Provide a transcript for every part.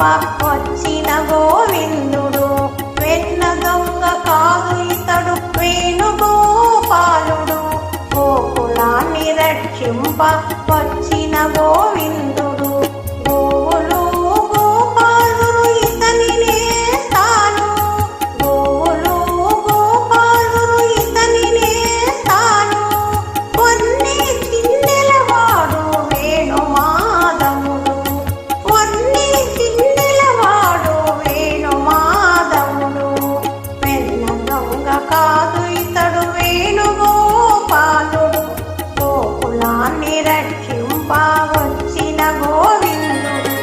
రక్షింప వచ్చిన గోవిందుడు. వెన్న దొంగ కాదు ఇతడు వేణుగోపాలుడు. గోకులాన్ని రక్షింప వచ్చిన గోవిందుడు. గోవులు గోపాలుడు ఇతనినే తాను. గోవులు గోపాలుడు ఇతనినే తాను. కొన్ని చిందెలవాడు వేణుమాధవుడు. కొన్ని చిందెలవాడు వేణుమాధవుడు. వెన్న దొంగ కాదు ఇతడు వేణుగోపాలుడు. గోకులాన్ని రక్షింప వచ్చిన గోవిందుడు.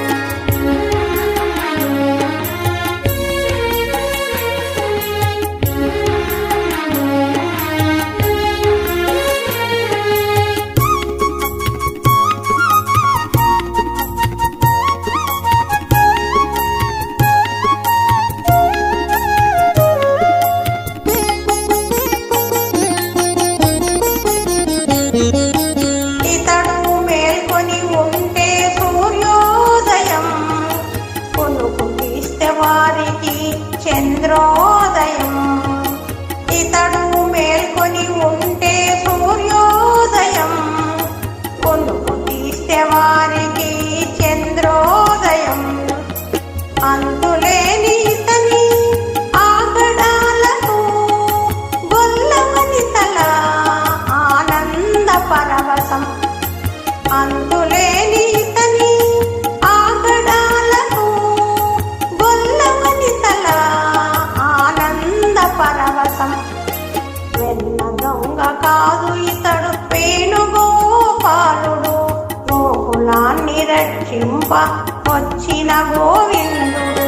ఇతడు మేల్కొని ఉంటే సూర్యోదయం. కొనుకు తీస్తే వారికి చంద్రోదయం. ఇతడు మేల్కొని ఉంటే సూర్యోదయం. కొనుకు తీస్తే వారికి చంద్రోదయం. అంతులేని ఇతని ఆగడాలకు గొల్లవనితల ఆనంద పరవశం. అంతులేని ఇతని ఆగడాలకు గొల్లవనితల ఆనంద పరవశం. వెన్న దొంగ కాదు ఇతడు వేణుగోపాలుడు. గోకులాన్ని రక్షింప వచ్చిన గోవిందుడు.